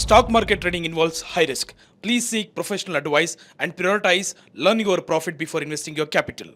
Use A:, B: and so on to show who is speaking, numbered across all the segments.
A: Stock market trading involves high risk. Please seek professional advice and prioritize learning your profit before investing your capital.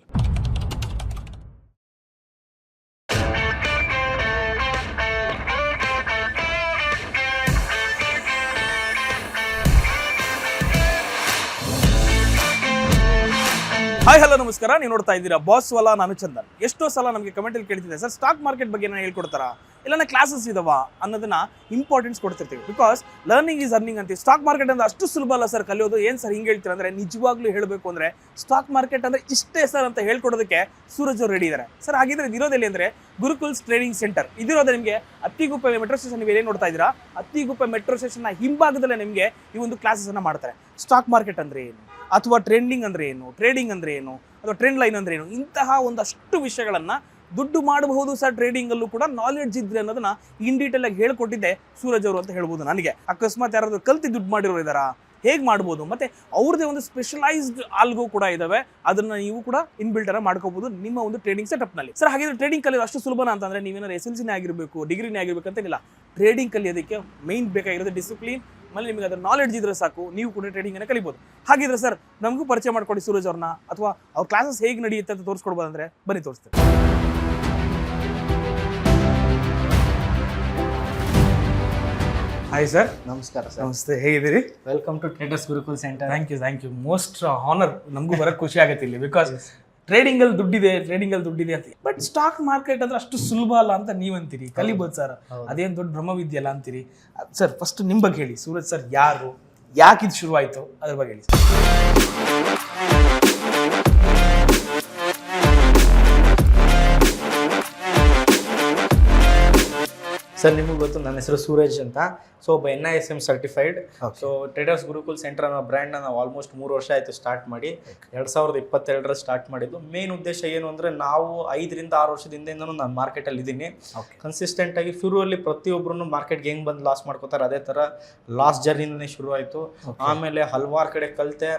A: Hi hello ನಮಸ್ಕಾರ, ನೀವು ನೋಡ್ತಾ ಇದ್ದೀರಾ boss Vala. ನಾನು ಚಂದನ್. ಎಷ್ಟೋ ಸಲ ನಮಗೆ ಕಮೆಂಟಲ್ಲಿ ಕೇಳ್ತಿದ್ದೆ, ಸರ್ ಸ್ಟಾಕ್ ಮಾರ್ಕೆಟ್ ಬಗ್ಗೆ ನಾನು ಹೇಳ್ಕೊಡ್ತಾರಾ, ಇಲ್ಲ ಕ್ಲಾಸಸ್ ಇದಾವ ಅನ್ನೋದನ್ನ ಇಂಪಾರ್ಟೆನ್ಸ್ ಕೊಡ್ತಿರ್ತೀವಿ. ಬಿಕಾಸ್ ಲರ್ನಿಂಗ್ ಈಸ್ ಅರ್ನಿಂಗ್ ಅಂತೀವಿ. ಸ್ಟಾಕ್ ಮಾರ್ಕೆಟ್ ಅಂದ್ರೆ ಅಷ್ಟು ಸುಲಭ ಅಲ್ಲ ಸರ್ ಕಲಿಯೋದು. ಏನು ಸರ್ ಹಿಂಗೆ ಹೇಳ್ತೀರಾ ಅಂದರೆ, ನಿಜವಾಗ್ಲೂ ಹೇಳಬೇಕು ಅಂದರೆ ಸ್ಟಾಕ್ ಮಾರ್ಕೆಟ್ ಅಂದರೆ ಇಷ್ಟೇ ಸರ್ ಅಂತ ಹೇಳ್ಕೊಡೋದಕ್ಕೆ ಸೂರಜ್ ಅವರು ರೆಡಿ ಇದ್ದಾರೆ. ಸರ್ ಹಾಗಿದ್ರೆ ಇದಿರೋದೆಲ್ಲಿ ಅಂದರೆ ಗುರುಕುಲ್ಸ್ ಟ್ರೇಡಿಂಗ್ ಸೆಂಟರ್. ಇದಿರೋದು ನಿಮಗೆ ಅತ್ತಿಗುಪ್ಪೆ ಮೆಟ್ರೋ ಸ್ಟೇಷನ್. ನೀವು ಏನು ನೋಡ್ತಾ ಇದ್ದೀರಾ, ಅತ್ತಿಗುಪ್ಪೆ ಮೆಟ್ರೋ ಸ್ಟೇಷನ್ನ ಹಿಂಭಾಗದಲ್ಲೇ ನಿಮಗೆ ಈ ಒಂದು ಕ್ಲಾಸಸ್ಸನ್ನು ಮಾಡ್ತಾರೆ. ಸ್ಟಾಕ್ ಮಾರ್ಕೆಟ್ ಅಂದರೆ ಏನು, ಅಥವಾ ಟ್ರೆಂಡಿಂಗ್ ಅಂದರೆ ಏನು, ಟ್ರೇಡಿಂಗ್ ಅಂದರೆ ಏನು, ಅಥವಾ ಟ್ರೆಂಡ್ ಲೈನ್ ಅಂದರೆ ಏನು, ಇಂತಹ ಒಂದಷ್ಟು ವಿಷಯಗಳನ್ನು ದುಡ್ಡು ಮಾಡಬಹುದು ಸರ್ ಟ್ರೇಡಿಂಗಲ್ಲೂ ಕೂಡ ನಾಲೆಡ್ಜ್ ಇದ್ರೆ ಅನ್ನೋದನ್ನ ಇನ್ ಡೀಟೇಲ್ ಆಗಿ ಹೇಳ್ಕೊಟ್ಟಿದ್ದೆ ಸೂರಜ್ ಅವರು ಅಂತ ಹೇಳ್ಬೋದು. ನನಗೆ ಅಕಸ್ಮಾತ್ ಯಾರಾದರೂ ಕಲ್ತು ದುಡ್ಡು ಮಾಡಿರೋರು ಇದ್ದಾರಾ, ಹೇಗೆ ಮಾಡ್ಬೋದು, ಮತ್ತು ಅವ್ರದ್ದೇ ಒಂದು ಸ್ಪೆಷಲೈಸ್ಡ್ ಆಲ್ಗೋ ಕೂಡ ಇದ್ದಾವೆ. ಅದನ್ನು ನೀವು ಕೂಡ ಇನ್ಬಿಲ್ಟರ ಮಾಡ್ಕೋಬಹುದು ನಿಮ್ಮ ಒಂದು ಟ್ರೇಡಿಂಗ್ ಸೆಟಪ್ನಲ್ಲಿ. ಸರ್ ಹಾಗಿದ್ರೆ ಟ್ರೇಡಿಂಗ್ ಕಲಿಯೋದು ಅಷ್ಟು ಸುಲಭನ ಅಂತಂದರೆ ನೀವೇನಾದ್ರು SLCನೇ ಆಗಿರಬೇಕು, ಡಿಗ್ರಿನೇ ಆಗಿರಬೇಕು ಅಂತೇನಿಲ್ಲ. ಟ್ರೇಡಿಂಗ್ ಕಲಿಯೋದಕ್ಕೆ ಮೈನ್ ಬೇಕಾಗಿರೋದು ಡಿಸಿಪ್ಲಿನ್. ಆಮೇಲೆ ನಿಮಗೆ ಅದರ ನಾಲೆಡ್ಜ್ ಇದ್ರೆ ಸಾಕು, ನೀವು ಕೂಡ ಟ್ರೇಡಿಂಗನ್ನು ಕಲಿಬೋದು. ಹಾಗಿದ್ರೆ ಸರ್ ನಮಗೂ ಪರಿಚಯ ಮಾಡ್ಕೊಡಿ ಸೂರಜ್ ಅವ್ರನ್ನ, ಅಥವಾ ಅವ್ರ ಕ್ಲಾಸಸ್ ಹೇಗೆ ನಡೆಯುತ್ತೆ ಅಂತ ತೋರಿಸ್ಕೊಡ್ಬೋದು ಅಂದರೆ ಬನ್ನಿ ತೋರಿಸ್ತೇವೆ. Hi sir.
B: ನಮಸ್ಕಾರ ಸರ್.
A: ನಮಸ್ತೆ, ಹೇಗಿದ್ದೀರಿ?
B: Welcome to traders Gurukul centre.
A: Thank you. Most honour. ನಮಗೂ ಬರೋಕ್ಕೆ ಖುಷಿ ಆಗುತ್ತೆ ಇಲ್ಲಿ. ಬಿಕಾಸ್ ಟ್ರೇಡಿಂಗಲ್ಲಿ ದುಡ್ಡಿದೆ ಅಂತ. ಬಟ್ ಸ್ಟಾಕ್ ಮಾರ್ಕೆಟ್ ಅಂದ್ರೆ ಅಷ್ಟು ಸುಲಭ ಅಲ್ಲ ಅಂತ ನೀವಂತೀರಿ. ಕಲಿಬೋದು ಸರ್, ಅದೇನು ದೊಡ್ಡ ಬ್ರಹ್ಮವಿದ್ಯೆ ಅಲ್ಲ ಅಂತೀರಿ. ಸರ್ ಫಸ್ಟ್ ನಿಮ್ಮ ಬಗ್ಗೆ ಹೇಳಿ. ಸೂರಜ್ ಸರ್ ಯಾರು, ಯಾಕೆ ಇದು ಶುರುವಾಯಿತು, ಅದ್ರ ಬಗ್ಗೆ ಹೇಳಿ
B: ಸರ್. ನಿಮಗೆ ಗೊತ್ತು, ನನ್ನ ಹೆಸರು ಸೂರಜ್ ಅಂತ. ಸೊ ಒಬ್ಬ NISM certified. So traders Gurukul centre ಅನ್ನೋ ಬ್ರ್ಯಾಂಡ್ನ ನಾವು ಆಲ್ಮೋಸ್ಟ್ 3 ವರ್ಷ ಆಯಿತು ಸ್ಟಾರ್ಟ್ ಮಾಡಿ. 2022 ಸ್ಟಾರ್ಟ್ ಮಾಡಿದ್ದು. ಮೇನ್ ಉದ್ದೇಶ ಏನು ಅಂದರೆ, ನಾವು 5 ರಿಂದ 6 ವರ್ಷದಿಂದನೂ ನಾನು ಮಾರ್ಕೆಟಲ್ಲಿ ಇದ್ದೀನಿ. ಕನ್ಸಿಸ್ಟೆಂಟಾಗಿ ಶುರುವಲ್ಲಿ ಪ್ರತಿಯೊಬ್ಬರೂ ಮಾರ್ಕೆಟ್ಗೆ ಹೆಂಗೆ ಬಂದು ಲಾಸ್ ಮಾಡ್ಕೋತಾರೆ, ಅದೇ ಥರ ಲಾಸ್ ಜರ್ನಿನೇ ಶುರು ಆಯಿತು. ಆಮೇಲೆ ಹಲವಾರು ಕಡೆ ಕಲಿತೆ.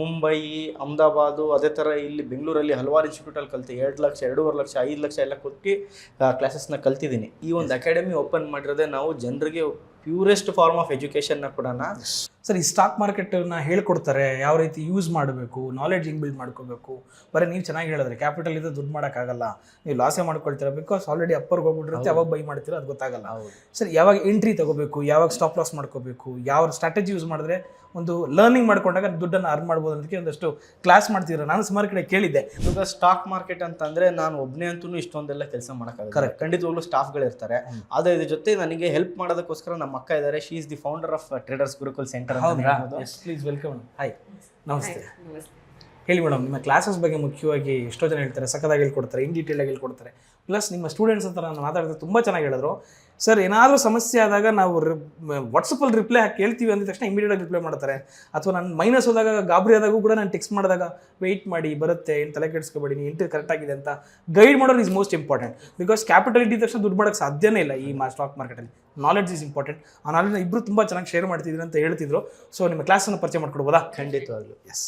B: ಮುಂಬೈ, ಅಹಮದಾಬಾದು, ಅದೇ ಥರ ಇಲ್ಲಿ ಬೆಂಗಳೂರಲ್ಲಿ ಹಲವಾರು ಇನ್ಸ್ಟಿಟ್ಯೂಟಲ್ಲಿ ಕಲಿತೆ. 2 ಲಕ್ಷ, 2.5 ಲಕ್ಷ, 5 ಲಕ್ಷ ಎಲ್ಲ ಕೊಟ್ಟು ಕ್ಲಾಸಸ್ನ ಕಲ್ತಿದ್ದೀನಿ. ಈ ಒಂದು ಅಕಾಡೆಮಿ ಓಪನ್ ಮಾಡಿರೋದೇ ನಾವು ಜನರಿಗೆ ಪ್ಯೂರೆಸ್ಟ್ ಫಾರ್ಮ್ ಆಫ್ ಎಜುಕೇಷನ್ನ ಕೊಡೋಣ.
A: ಸರ್, ಈ ಸ್ಟಾಕ್ ಮಾರ್ಕೆಟನ್ನ ಹೇಳ್ಕೊಡ್ತಾರೆ, ಯಾವ ರೀತಿ ಯೂಸ್ ಮಾಡಬೇಕು, ನಾಲೆಡ್ಜ್ ಹಿಂಗೆ ಬಿಲ್ಡ್ ಮಾಡ್ಕೋಬೇಕು. ಬರೀ ನೀವು ಚೆನ್ನಾಗಿ ಹೇಳಿದ್ರೆ ಕ್ಯಾಪಿಟಲ್ ಇದೆ ದುಡ್ಡು ಮಾಡೋಕ್ಕಾಗಲ್ಲ, ನೀವು ಲಾಸೇ ಮಾಡ್ಕೊಳ್ತೀರಾ. ಬಿಕಾಸ್ ಆಲ್ರೆಡಿ ಅಪ್ಪರ್ಗೆ ಹೋಗ್ಬಿಟ್ಟಿರುತ್ತೆ, ಯಾವಾಗ ಬೈ ಮಾಡ್ತೀರಾ ಅದು ಗೊತ್ತಾಗಲ್ಲ. ಸರ್, ಯಾವಾಗ ಎಂಟ್ರಿ ತಗೋಬೇಕು, ಯಾವಾಗ ಸ್ಟಾಪ್ ಲಾಸ್ ಮಾಡ್ಕೋಬೇಕು, ಯಾವ ಸ್ಟ್ರಾಟಜಿ ಯೂಸ್ ಮಾಡಿದ್ರೆ ಒಂದು ಲರ್ನಿಂಗ್ ಮಾಡ್ಕೊಂಡಾಗ ದುಡ್ಡನ್ನು ಅರ್ನ್ ಮಾಡ್ಬೋದು ಅನ್ನೋದಕ್ಕೆ ಒಂದಷ್ಟು ಕ್ಲಾಸ್ ಮಾಡ್ತಿದ್ರು. ನಾನು ಸುಮಾರು ಕಡೆ ಕೇಳಿದ್ದೆ.
B: ಇವಾಗ ಸ್ಟಾಕ್ ಮಾರ್ಕೆಟ್ ಅಂತಂದರೆ ನಾನು ಒಬ್ಬನೇ ಅಂತೂ ಇಷ್ಟೊಂದೆಲ್ಲ ಕೆಲಸ ಮಾಡೋಕ್ಕಾಗಲ್ಲ.
A: ಕರೆಕ್ಟ್,
B: ಖಂಡಿತವಾಗ್ಲೂ ಸ್ಟಾಫ್ಗಳಿರ್ತಾರೆ. ಆದರೆ ಇದ್ರ ಜೊತೆ ನನಗೆ ಹೆಲ್ಪ್ ಮಾಡೋದಕ್ಕೋಸ್ಕರ ನಮ್ಮ ಅಕ್ಕ ಇದ್ದಾರೆ. She is the founder of traders Gurukul centre.
A: Please welcome. Hi, ನಮಸ್ತೆ. ಹೇಳಿ ಮೇಡಮ್, ನಿಮ್ಮ ಕ್ಲಾಸಸ್ ಬಗ್ಗೆ ಮುಖ್ಯವಾಗಿ ಎಷ್ಟೋ ಜನ ಹೇಳ್ತಾರೆ, ಸಖತ್ತಾಗಿ ಹೇಳ್ಕೊಡ್ತಾರೆ, ಇನ್ ಡೀಟೇಲ್ ಆಗಿ ಹೇಳ್ಕೊಡ್ತಾರೆ. ಪ್ಲಸ್ ನಿಮ್ಮ ಸ್ಟೂಡೆಂಟ್ಸ್ ಅಂತ ನಾನು ಮಾತಾಡಿದ್ರೆ ತುಂಬ ಚೆನ್ನಾಗಿ ಹೇಳಿದ್ರು. ಸರ್, ಏನಾದರೂ ಸಮಸ್ಯೆ ಆದಾಗ ನಾವು ವಾಟ್ಸಪ್ಪಲ್ಲಿ ರಿಪ್ಲೈ ಹಾಕಿ ಕೇಳ್ತೀವಿ ಅಂದ ತಕ್ಷಣ ಇಮಿಡಿಯೇಟಾಗಿ ರಿಪ್ಲೈ ಮಾಡ್ತಾರೆ. ಅಥವಾ ನಾನು ಮೈನಸ್ ಹೋದಾಗ, ಗಾಬರಿ ಆದಾಗೂ ಕೂಡ ನಾನು ಟೆಕ್ಸ್ಟ್ ಮಾಡಿದಾಗ ವೆಯ್ಟ್ ಮಾಡಿ, ಬರುತ್ತೆ, ಏನು ತಲೆ ಕೆಡಿಸ್ಕೊಬೇಡಿ, ನೀವು ಎಂಟ್ರಿ ಕರೆಕ್ಟಾಗಿದೆ ಅಂತ ಗೈಡ್ ಮಾಡೋದು ಈಸ್ ಮೋಸ್ಟ್ ಇಂಪಾರ್ಟೆಂಟ್. ಬಿಕಾಸ್ ಕ್ಯಾಪಿಟಲಿಟಿ ತಕ್ಷಣ ದುಡ್ಡು ಮಾಡೋಕ್ಕೆ ಸಾಧ್ಯನೇ ಇಲ್ಲ ಈ ಸ್ಟಾಕ್ ಮಾರ್ಕೆಟಲ್ಲಿ. Knowledge is important. ಆ ನಾಲೆಡ್ಜ್ನ ಇಬ್ಬರು ತುಂಬ ಚೆನ್ನಾಗಿ ಶೇರ್ ಮಾಡ್ತಿದ್ರು ಅಂತ ಹೇಳ್ತಿದ್ರು. ಸೊ ನಿಮ್ಮ ಕ್ಲಾಸನ್ನು ಪರಿಚಯ ಮಾಡ್ಕೊಡ್ಬೋದಾ?
B: ಖಂಡಿತವಾಗ್ಲೂ.
A: ಎಸ್.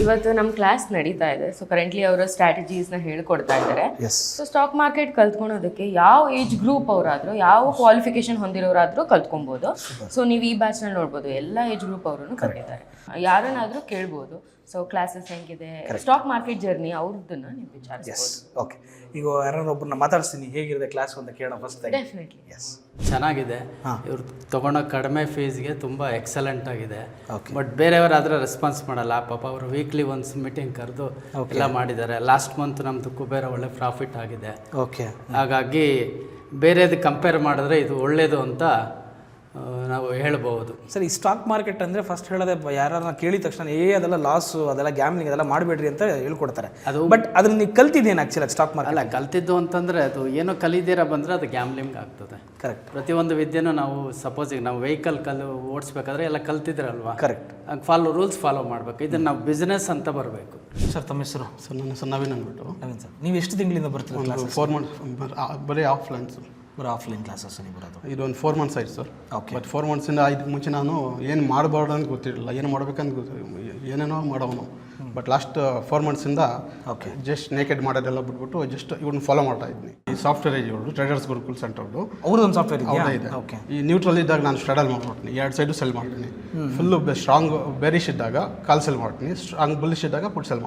C: ಇವತ್ತು ನಮ್ಮ ಕ್ಲಾಸ್ ನಡೀತಾ ಇದೆ. ಸೊ ಕರೆಂಟ್ಲಿ ಅವರು ಸ್ಟ್ರಾಟಜೀಸ್ನ ಹೇಳ್ಕೊಡ್ತಾ ಇದ್ದಾರೆ. ಸೊ ಸ್ಟಾಕ್ ಮಾರ್ಕೆಟ್ ಕಲ್ತ್ಕೊಳೋದಕ್ಕೆ ಯಾವ ಏಜ್ ಗ್ರೂಪ್ ಅವರಾದರೂ, ಯಾವ ಕ್ವಾಲಿಫಿಕೇಶನ್ ಹೊಂದಿರೋರಾದರೂ ಕಲ್ತ್ಕೊಬೋದು. ಸೊ ನೀವು ಈ ಬ್ಯಾಚ್ನಲ್ಲಿ ನೋಡ್ಬೋದು, ಎಲ್ಲ ಏಜ್ ಗ್ರೂಪ್ ಅವರನ್ನು ಕರೀತಾರೆ. ಯಾರನ್ನಾದರೂ ಕೇಳ್ಬೋದು. ಸೊ ಕ್ಲಾಸಸ್ ಹೆಂಗಿದೆ, ಸ್ಟಾಕ್ ಮಾರ್ಕೆಟ್ ಜರ್ನಿ ಅವ್ರದ್ದನ್ನು ನೀವು ವಿಚಾರಿಸ್ಬೋದು.
A: ಓಕೆ, ಈಗ ಯಾರು ಒಬ್ಬರನ್ನ ಮಾತಾಡ್ತೀನಿ, ಹೇಗಿರುತ್ತೆ ಕ್ಲಾಸ್ ಅಂತ ಕೇಳೋಣ ಫಸ್ಟ್.
C: ಡೆಫಿನೆಟ್ಲಿ.
A: ಎಸ್,
D: ಚೆನ್ನಾಗಿದೆ. ಇವ್ರು ತಗೊಳ್ಳೋ ಕಡಿಮೆ ಫೀಸ್ಗೆ ತುಂಬ ಎಕ್ಸಲೆಂಟ್ ಆಗಿದೆ. ಬಟ್ ಬೇರೆಯವರಾದರೆ ರೆಸ್ಪಾನ್ಸ್ ಮಾಡಲ್ಲ. ಪಾಪ ಅವರು ವೀಕ್ಲಿ ಒನ್ಸ್ ಮೀಟಿಂಗ್ ಕರೆದು ಎಲ್ಲ ಮಾಡಿದ್ದಾರೆ. ಲಾಸ್ಟ್ ಮಂತ್ ನಮ್ಮದು ಕುಬೇರ ಒಳ್ಳೆ ಪ್ರಾಫಿಟ್ ಆಗಿದೆ.
A: ಓಕೆ,
D: ಹಾಗಾಗಿ ಬೇರೆದು ಕಂಪೇರ್ ಮಾಡಿದ್ರೆ ಇದು ಒಳ್ಳೆಯದು ಅಂತ ನಾವು ಹೇಳ್ಬೋದು.
A: ಸರ್, ಈ ಸ್ಟಾಕ್ ಮಾರ್ಕೆಟ್ ಅಂದರೆ ಫಸ್ಟ್ ಹೇಳೋದೆ, ಯಾರನ್ನ ಕೇಳಿದ ತಕ್ಷಣ ಅದೆಲ್ಲ ಲಾಸು, ಅದೆಲ್ಲ ಗ್ಯಾಮ್ಲಿಂಗ್, ಅದೆಲ್ಲ ಮಾಡಬೇಡ್ರಿ ಅಂತ ಹೇಳ್ಕೊಡ್ತಾರೆ. ಅದು ಬಟ್ ಅದನ್ನ ನೀವು ಕಲ್ತಿದ್ದೇನೆ ಆ್ಯಕ್ಚುಲಿ ಸ್ಟಾಕ್ ಮಾರ್ಕೆಟ್?
D: ಅಲ್ಲ, ಕಲ್ತಿದ್ದು ಅಂತಂದರೆ ಅದು ಏನೋ ಕಲಿದಿರ ಬಂದರೆ ಅದು ಗ್ಯಾಮ್ಲಿಂಗ್ ಆಗ್ತದೆ.
A: ಕರೆಕ್ಟ್.
D: ಪ್ರತಿಯೊಂದು ವಿದ್ಯೆನೂ ನಾವು ಸಪೋಸಿಗೆ ನಾವು ವೆಹಿಕಲ್ ಓಡಿಸ್ಬೇಕಾದ್ರೆ ಎಲ್ಲ ಕಲ್ತಿದ್ರಲ್ವಾ?
A: ಕರೆಕ್ಟ್.
D: ರೂಲ್ಸ್ ಫಾಲೋ ಮಾಡಬೇಕು. ಇದನ್ನು ನಾವು ಬಿಸ್ನೆಸ್ ಅಂತ ಬರಬೇಕು.
A: ಸರ್, ತಮ್ಮ ಹೆಸರು?
E: ಸರ್, ನನ್ನ ಹೆಸರು ನವೀನ್ ಅಂದ್ಬಿಟ್ಟು.
A: ನವೀನ್ ಸರ್, ನೀವು ಎಷ್ಟು ತಿಂಗಳಿಂದ ಬರ್ತೀರಾ ಕ್ಲಾಸ್?
E: 4 ಮಂತ್ಸ್ ಬರೀ ಆಫ್ಲೈನ್ಸು.
A: ಬರೋ ಆಫ್ಲೈನ್ ಕ್ಲಾಸಸ್ ನೀವು ಬರೋದು?
E: ಇದೊಂದು 4 ಮಂತ್ಸ್ ಆಯ್ತು ಸರ್. ಬಟ್ 4 ಮಂತ್ಸಿಂದ ಇದಕ್ಕೆ ಮುಂಚೆ ನಾನು ಏನು ಮಾಡಬಾರ್ದು ಅಂತ ಗೊತ್ತಿರಲಿಲ್ಲ, ಏನು ಮಾಡ್ಬೇಕಂತ ಏನೇನೋ ಮಾಡೋನು. ಬಟ್ ಲಾಸ್ಟ್ 4 ಮಂತ್ಸಿಂದ ಜಸ್ಟ್ ನೇಕೆಡ್ ಮಾಡೋದೆಲ್ಲ ಬಿಟ್ಬಿಟ್ಟು ಜಸ್ಟ್ ಇವ್ರನ್ನ ಫಾಲೋ ಮಾಡ್ತಾ ಇದ್ದೀನಿ. ಈ ಸಾಫ್ಟ್ವೇರ್ ಇವರು ಟ್ರೇಡರ್ಸ್ ಗುರುಕುಲ್ ಸೆಂಟರ್ದು
A: ಅವ್ರದ್ದೊಂದು ಸಾಫ್ಟ್ವೇರ್
E: ಇದೆ. ಈ ನ್ಯೂಟ್ರಲ್ ಇದ್ದಾಗ ನಾನು ಸ್ಟ್ರಾಡಲ್ ಮಾಡ್ಬಿಡ್ತೀನಿ, 2 ಸೈಡು ಸೆಲ್ ಮಾಡ್ತೀನಿ. ಫುಲ್ಲು ಸ್ಟ್ರಾಂಗ್ ಬೇರಿಶ್ ಇದ್ದಾಗ ಕಾಲ್ ಸೆಲ್ ಮಾಡ್ತೀನಿ, ಸ್ಟ್ರಾಂಗ್ ಬುಲ್ಲಿಶ್ ಇದ್ದಾಗ ಪುಟ್ ಸೆಲ್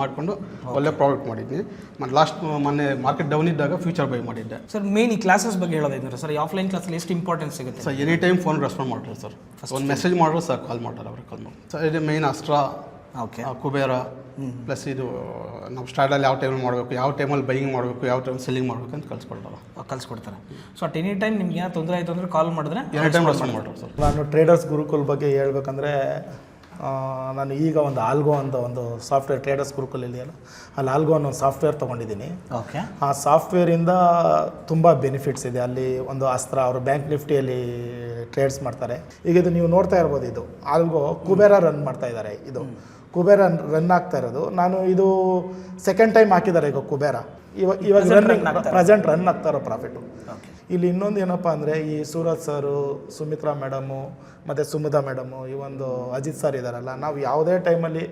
E: ಮಾಡಿಕೊಂಡು ಒಳ್ಳೆ ಪ್ರಾಫಿಟ್ ಮಾಡಿದ್ದೀನಿ. ಮತ್ತು ಲಾಸ್ಟ್ ಮೊನ್ನೆ ಮಾರ್ಕೆಟ್ ಡೌನ್ ಇದ್ದಾಗ ಫ್ಯೂಚರ್ ಬೈ ಮಾಡಿದ್ದೆ.
A: ಸರ್ ಮೇನ್ ಈ ಕ್ಲಾಸಸ್ ಬಗ್ಗೆ ಹೇಳೋದಾದ್ರೆ ಸರ್, ಈ ಆಫ್ಲೈನ್ ಕ್ಲಾಸಲ್ಲಿ ಎಷ್ಟು ಇಂಪಾರ್ಟೆನ್ಸ್ ಸಿಗುತ್ತೆ
E: sir? Any time phone respond ಮಾಡ್ತಾರೆ ಸರ್. ಒಂದು ಮೆಸೇಜ್ ಮಾಡಿದ್ರೆ ಸರ್ ಕಾಲ್ ಮಾಡ್ತಾರೆ ಅವ್ರಿಗೆ ಕಾಲ್ ಮಾಡಿ. ಸರ್ ಇದು ಮೇನ್ ಅಸ್ಟ್ರಾ, ಕುಬೇರ ಪ್ಲಸ್ ಇದು ನಾವು ಸ್ಟಾರ್ಟಲ್ಲಿ ಯಾವ ಟೈಮಲ್ಲಿ ಮಾಡಬೇಕು, ಯಾವ ಟೈಮಲ್ಲಿ ಬೈಯಿಂಗ್ ಮಾಡಬೇಕು, ಯಾವ ಟೈಮ್ ಸೆಲ್ಲಿಂಗ್ ಮಾಡಬೇಕು ಅಂತ ಕಲಿಸ್ಕೊಡ್ತಾರೆ.
A: ಸೊ ಅಟ್ ಎನಿ ಟೈಮ್ ನಿಮ್ಗೆ ಏನೋ ತೊಂದರೆ ಆಯಿತು ಅಂದರೆ ಕಾಲ್ ಮಾಡಿದ್ರೆ
E: ಎನಿ ಟೈಮ್ ರೆಸ್ಪಾಂಡ್ ಮಾಡ್ತಾರೆ ಸರ್.
F: ನಾನು ಟ್ರೇಡರ್ಸ್ ಗುರುಕುಲ್ ಬಗ್ಗೆ ಹೇಳ್ಬೇಕಂದ್ರೆ, ನಾನು ಈಗ ಒಂದು ಆಲ್ಗೋ ಅಂತ ಒಂದು ಸಾಫ್ಟ್ವೇರ್ ಟ್ರೇಡರ್ಸ್ ಗುರುಕುಲ್ ಇದೆಯಲ್ಲ, ಅಲ್ಲಿ ಆಲ್ಗೋ ಅನ್ನೋ ಒಂದು ಸಾಫ್ಟ್ವೇರ್ ತೊಗೊಂಡಿದ್ದೀನಿ. ಆ ಸಾಫ್ಟ್ವೇರಿಂದ ತುಂಬ ಬೆನಿಫಿಟ್ಸ್ ಇದೆ. ಅಲ್ಲಿ ಒಂದು ಅಸ್ತ್ರ, ಅವರು ಬ್ಯಾಂಕ್ ನಿಫ್ಟಿಯಲ್ಲಿ ಟ್ರೇಡ್ಸ್ ಮಾಡ್ತಾರೆ. ಈಗ ಇದು ನೀವು ನೋಡ್ತಾ ಇರ್ಬೋದು, ಇದು ಆಲ್ಗೋ ಕುಬೇರ ರನ್ ಮಾಡ್ತಾ ಇದ್ದಾರೆ. ಇದು ಕುಬೇರ ರನ್ ಆಗ್ತಾ ಇರೋದು, ನಾನು ಇದು ಸೆಕೆಂಡ್ ಟೈಮ್ ಹಾಕಿದ್ದಾರೆ ಈಗ ಕುಬೇರ. ಇವಾಗ ಪ್ರೆಸೆಂಟ್ ರನ್ ಆಗ್ತಾ ಇರೋ ಪ್ರಾಫಿಟು. ಇಲ್ಲಿ ಇನ್ನೊಂದು ಏನಪ್ಪ ಅಂದರೆ, ಈ ಸೂರಜ್ ಸರು, ಸುಮಿತ್ರಾ ಮೇಡಮು ಮತ್ತು ಸುಮುದಾ ಮೇಡಮು, ಈ ಒಂದು ಅಜಿತ್ ಸರ್ ಇದ್ದಾರಲ್ಲ, ನಾವು ಯಾವುದೇ ಟೈಮಲ್ಲಿ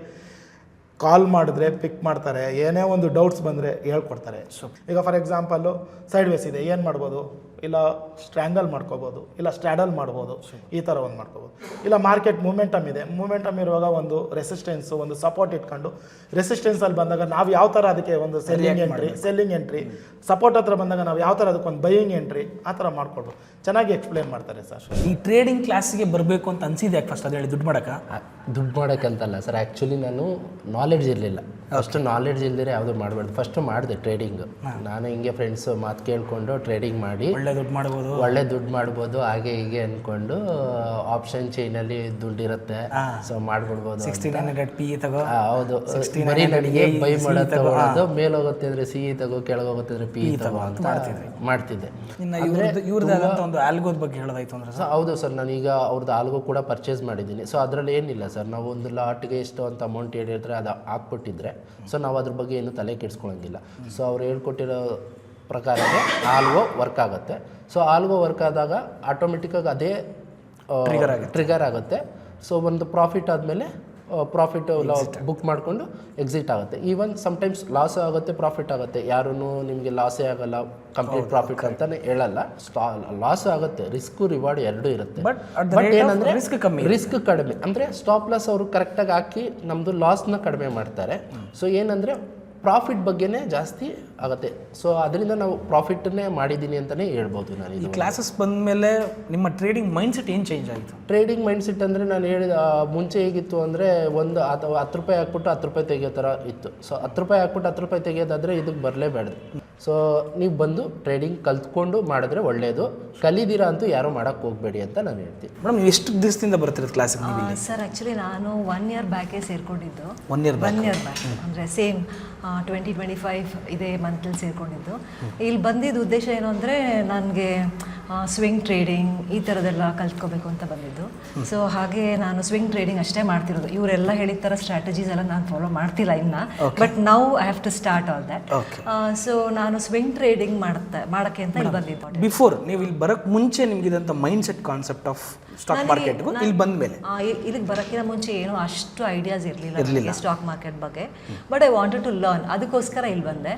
F: ಕಾಲ್ ಮಾಡಿದ್ರೆ ಪಿಕ್ ಮಾಡ್ತಾರೆ. ಏನೇ ಒಂದು ಡೌಟ್ಸ್ ಬಂದರೆ ಹೇಳ್ಕೊಡ್ತಾರೆ. ಈಗ ಫಾರ್ ಎಕ್ಸಾಂಪಲ್ಲು ಸೈಡ್ ವೇಸ್ ಇದೆ, ಏನು ಮಾಡ್ಬೋದು, ಇಲ್ಲ ಸ್ಟ್ರ್ಯಾಂಗಲ್ ಮಾಡ್ಕೋಬೋದು, ಇಲ್ಲ ಸ್ಟ್ಯಾಡಲ್ ಮಾಡ್ಬೋದು, ಈ ಥರ ಒಂದು ಮಾಡ್ಕೋಬೋದು. ಇಲ್ಲ ಮಾರ್ಕೆಟ್ ಮೂಮೆಂಟಮ್ ಇದೆ, ಮೂಮೆಂಟಮ್ ಇರುವಾಗ ಒಂದು ರೆಸಿಸ್ಟೆನ್ಸು, ಒಂದು ಸಪೋರ್ಟ್ ಇಟ್ಕೊಂಡು ರೆಸಿಸ್ಟೆನ್ಸಲ್ಲಿ ಬಂದಾಗ ನಾವು ಯಾವ ಥರ ಅದಕ್ಕೆ ಒಂದು ಸೆಲ್ಲಿಂಗ್ ಎಂಟ್ರಿ, ಸಪೋರ್ಟ್ ಹತ್ರ ಬಂದಾಗ ನಾವು ಯಾವ ಥರ ಅದಕ್ಕೊಂದು ಬೈಯಿಂಗ್ ಎಂಟ್ರಿ, ಆ ಥರ ಮಾಡ್ಕೊಡ್ಬೋದು. ಚೆನ್ನಾಗಿ ಎಕ್ಸ್ಪ್ಲೇನ್ ಮಾಡ್ತಾರೆ ಸರ್.
A: ಈ ಟ್ರೇಡಿಂಗ್ ಕ್ಲಾಸಿಗೆ ಬರಬೇಕು ಅಂತ ಅನ್ಸಿದೆ ಯಾಕೆ ಫಸ್ಟ್? ಅದು ಹೇಳಿ, ದುಡ್ಡು
G: ಮಾಡೋಕ್ಕಂತಲ್ಲ ಸರ್. ಆ್ಯಕ್ಚುಲಿ ನಾನು ನಾಲೆಡ್ಜ್ ಇರಲಿಲ್ಲ. ಫಸ್ಟ್ ನಾಲೆಡ್ಜ್ ಇಲ್ಲದೆ ಯಾವುದು ಮಾಡಬಾರ್ದು. ಫಸ್ಟು ಮಾಡಿದೆ ಟ್ರೇಡಿಂಗ್. ನಾನು ಹಿಂಗೆ ಫ್ರೆಂಡ್ಸ್ ಮಾತು ಕೇಳಿಕೊಂಡು ಟ್ರೇಡಿಂಗ್ ಮಾಡಿ ಒಳ್ಳೆ ದುಡ್ಡು ಮಾಡ್ಬೋದು ಹಾಗೆ ಹೀಗೆ ಅಂದ್ಕೊಂಡು, ಆಪ್ಷನ್ ಚೈನಲ್ಲಿ ದುಡ್ಡಿರುತ್ತೆ, ಸೊ ಮಾಡ್ಬಿಡ್ಬೋದು.
A: 1600 PE ತಗೋ.
G: ಹೌದು, ಬರೀ ನನಗೆ ಬೈ ಮಾಡೋದು ತಗೊಳ್ಳೋದು, ಮೇಲೆ ಹೋಗುತ್ತೆ ಅಂದರೆ CE ತಗೋ, ಕೆಳಗೆ ಹೋಗುತ್ತೆ ಅಂದರೆ PE ತಗೋ ಅಂತ ಮಾಡ್ತಿದ್ದೆ.
A: ಒಂದು ಆಲ್ಗೋದ ಬಗ್ಗೆ ಹೇಳೋದಾಯ್ತು ಅಂದ್ರೆ
G: ಸೊ ಹೌದು ಸರ್, ನಾನೀಗ ಅವ್ರದ್ದು ಆಲ್ಗೋ ಕೂಡ ಪರ್ಚೇಸ್ ಮಾಡಿದ್ದೀನಿ. ಸೊ ಅದರಲ್ಲಿ ಏನಿಲ್ಲ ಸರ್, ನಾವು ಒಂದು ಲಾಟ್ಗೆ ಎಷ್ಟು ಅಂತ ಅಮೌಂಟ್ ಹೇಳಿದ್ರೆ ಅದು ಹಾಕ್ಬಿಟ್ಟಿದ್ರೆ ಸೊ ನಾವು ಅದ್ರ ಬಗ್ಗೆ ಏನು ತಲೆ ಕೆಡಿಸ್ಕೊಳಂಗಿಲ್ಲ. ಸೊ ಅವ್ರು ಹೇಳ್ಕೊಟ್ಟಿರೋ ಪ್ರಕಾರವೇ ಆಲ್ಗೋ ವರ್ಕ್ ಆಗುತ್ತೆ. ಸೊ ಆಲ್ಗೋ ವರ್ಕ್ ಆದಾಗ ಆಟೋಮೆಟಿಕ್ಕಾಗಿ ಅದೇ ಟ್ರಿಗರ್ ಆಗುತ್ತೆ. ಸೊ ಒಂದು ಪ್ರಾಫಿಟ್ ಆದಮೇಲೆ ಪ್ರಾಫಿಟ್ ಬುಕ್ ಮಾಡಿಕೊಂಡು ಎಕ್ಸಿಟ್ ಆಗುತ್ತೆ. ಈವನ್ ಸಮ್ಟೈಮ್ಸ್ ಲಾಸ್ ಆಗುತ್ತೆ, ಪ್ರಾಫಿಟ್ ಆಗುತ್ತೆ. ಯಾರೂ ನಿಮಗೆ ಲಾಸೇ ಆಗಲ್ಲ, ಕಂಪ್ಲೀಟ್ ಪ್ರಾಫಿಟ್ ಅಂತಲೇ ಹೇಳಲ್ಲ. ಲಾಸ್ ಆಗುತ್ತೆ, ರಿಸ್ಕು ರಿವಾರ್ಡ್ ಎರಡೂ ಇರುತ್ತೆ. ಬಟ್ ಏನಂದರೆ ರಿಸ್ಕ್ ಕಡಿಮೆ. ಅಂದರೆ ಸ್ಟಾಪ್ ಲಾಸ್ ಅವರು ಕರೆಕ್ಟಾಗಿ ಹಾಕಿ ನಮ್ಮದು ಲಾಸ್ನ ಕಡಿಮೆ ಮಾಡ್ತಾರೆ. ಸೊ ಏನಂದರೆ ಪ್ರಾಫಿಟ್ ಬಗ್ಗೆನೇ ಜಾಸ್ತಿ ಆಗುತ್ತೆ. ಸೊ ಅದರಿಂದ ನಾವು ಪ್ರಾಫಿಟನ್ನೇ ಮಾಡಿದ್ದೀನಿ ಅಂತಲೇ ಹೇಳ್ಬೋದು. ನಾನು ಈ
A: ಕ್ಲಾಸಸ್ ಬಂದಮೇಲೆ ನಿಮ್ಮ ಟ್ರೇಡಿಂಗ್ ಮೈಂಡ್ಸೆಟ್ ಏನು ಚೇಂಜ್ ಆಯಿತು?
G: ಟ್ರೇಡಿಂಗ್ ಮೈಂಡ್ಸೆಟ್ ಅಂದರೆ ನಾನು ಹೇಳಿದ ಮುಂಚೆ ಹೇಗಿತ್ತು ಅಂದರೆ, ಒಂದು ಅಥವಾ 10 ರೂಪಾಯಿ ಹಾಕ್ಬಿಟ್ಟು 10 ರೂಪಾಯಿ ತೆಗಿಯೋ ಥರ ಇತ್ತು. ಸೊ 10 ರೂಪಾಯಿ ಹಾಕ್ಬಿಟ್ಟು 10 ರೂಪಾಯಿ ತೆಗಿಯೋದಾದರೆ ಇದಕ್ಕೆ ಬರಲೇಬೇಡ್ದು. ಸೊ ನೀವು ಬಂದು ಟ್ರೇಡಿಂಗ್ ಕಲ್ತ್ಕೊಂಡು ಮಾಡಿದ್ರೆ ಒಳ್ಳೆಯದು. ಕಲಿದಿರಾ ಅಂತೂ ಯಾರೂ ಮಾಡೋಕ್ಕೆ ಹೋಗಬೇಡಿ ಅಂತ ನಾನು ಹೇಳ್ತೀನಿ.
A: ಮೇಡಮ್, ನೀವು ಎಷ್ಟು ದಿವಸದಿಂದ ಬರ್ತಿರೋದು ಕ್ಲಾಸಿಗೆ?
H: ಸರ್ ಆ್ಯಕ್ಚುಲಿ ನಾನು 1 ಇಯರ್ ಬ್ಯಾಕೇ ಸೇರಿಕೊಂಡಿದ್ದು.
A: 1 ಇಯರ್ ಬ್ಯಾಕ್
H: ಅಂದರೆ ಸೇಮ್ 2025 ಇದೇ ಮಂತಲ್ಲಿ ಸೇರಿಕೊಂಡಿದ್ದು. ಇಲ್ಲಿ ಬಂದಿದ್ದ ಉದ್ದೇಶ ಏನು ಅಂದರೆ, ನನಗೆ ಸ್ವಿಂಗ್ ಟ್ರೇಡಿಂಗ್ ಈ ಥರದ್ದೆಲ್ಲ ಕಲ್ತ್ಕೋಬೇಕು ಅಂತ ಬಂದಿದ್ದು. ಸೊ ಹಾಗೆ ನಾನು ಸ್ವಿಂಗ್ ಟ್ರೇಡಿಂಗ್ ಅಷ್ಟೇ ಮಾಡ್ತಿರೋದು. ಇವರೆಲ್ಲ ಹೇಳಿದ ಥರ ಸ್ಟ್ರಾಟಜೀಸ್ ಎಲ್ಲ ನಾನು ಫಾಲೋ ಮಾಡ್ತಿಲ್ಲ ಇನ್ನು. But now I have to start all that. So ನಾನು ಸ್ವಿಂಗ್ ಟ್ರೇಡಿಂಗ್ ಮಾಡೋಕ್ಕೆ ಅಂತ ಇಲ್ಲಿ ಬಂದಿದ್ದು.
A: ಬಿಫೋರ್ ನೀವು ಇಲ್ಲಿ ಬರೋಕ್ಕೆ ಮುಂಚೆ ನಿಮಗಿದಂಥ mind set concept of stock ಮಾರ್ಕೆಟ್ಗೂ ಇಲ್ಲಿ ಬಂದ ಮೇಲೆ?
H: ಇಲ್ಲಿಗೆ ಬರೋಕ್ಕಿಂತ ಮುಂಚೆ ಏನೂ ಅಷ್ಟು ಐಡಿಯಾಸ್ ಇರಲಿಲ್ಲ ಸ್ಟಾಕ್ ಮಾರ್ಕೆಟ್ ಬಗ್ಗೆ. But I wanted to learn, ಅದಕ್ಕೋಸ್ಕರ ಇಲ್ಲಿ ಬಂದೆ.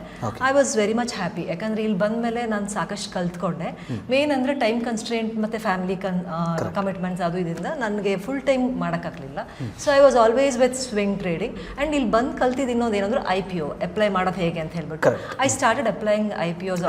H: I was very much happy. ಯಾಕಂದರೆ ಇಲ್ಲಿ ಬಂದ ಮೇಲೆ ನಾನು ಸಾಕಷ್ಟು ಕಲ್ತ್ಕೊಂಡೆ. ಮೇನ್ ಅಂದರೆ ಟೈಮ್ ಕನ್ಸ್ಟ್ರೇಂಟ್ ಮತ್ತು ಫ್ಯಾಮಿಲಿ ಕಮಿಟ್ಮೆಂಟ್ಸ್ ಅದು ಇದರಿಂದ ನನಗೆ ಫುಲ್ ಟೈಮ್ ಮಾಡೋಕ್ಕಾಗಲಿಲ್ಲ. So I was always with swing trading. And ಇಲ್ಲಿ ಬಂದು ಕಲ್ತಿದ್ದು ಇನ್ನೊಂದು ಏನಂದ್ರೆ IPO ಅಪ್ಲೈ ಮಾಡೋದು ಹೇಗೆ ಅಂತ ಹೇಳ್ಬಿಟ್ಟು I started applying IPOs.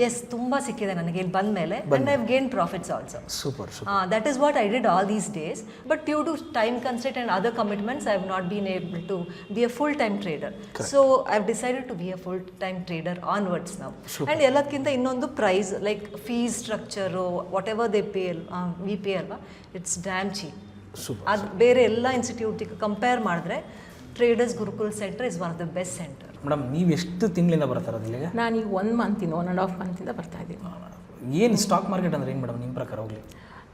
H: Yes, ತುಂಬ ಸಿಕ್ಕಿದೆ ನನಗೆ ಇಲ್ಲಿ ಬಂದ ಮೇಲೆ. And I have gain profits also.
A: Super.
H: That is what I did all these days. But due to time constraint and other commitments, I have not been able to be a full-time trader. Correct. So I have decided to be a full-time trader onwards now. Super. And ಎಲ್ಲದಕ್ಕಿಂತ ಇನ್ನೊಂದು price like fees structure, whatever they pay, we pay alva, it's damn cheap. Super. ಅದು ಬೇರೆ ಎಲ್ಲ ಇನ್ಸ್ಟಿಟ್ಯೂಟಿಗೆ compare ಮಾಡಿದ್ರೆ traders Gurukul centre is one of the best centre.
A: Madam, ನೀವು ಎಷ್ಟು ತಿಂಗಳಿಂದ ಬರ್ತಾ ಇರೋದು ಇಲ್ಲಿಗೆ?
I: ನಾನು ಈಗ 1.5 ಮಂತಿಂದ ಬರ್ತಾ ಇದ್ದೀನಿ.
A: ಏನು ಸ್ಟಾಕ್ ಮಾರ್ಕೆಟ್ ಅಂದ್ರೆ ಏನು ಮೇಡಮ್ ನಿಮ್ಮ ಪ್ರಕಾರ? ಹೋಗಲಿ,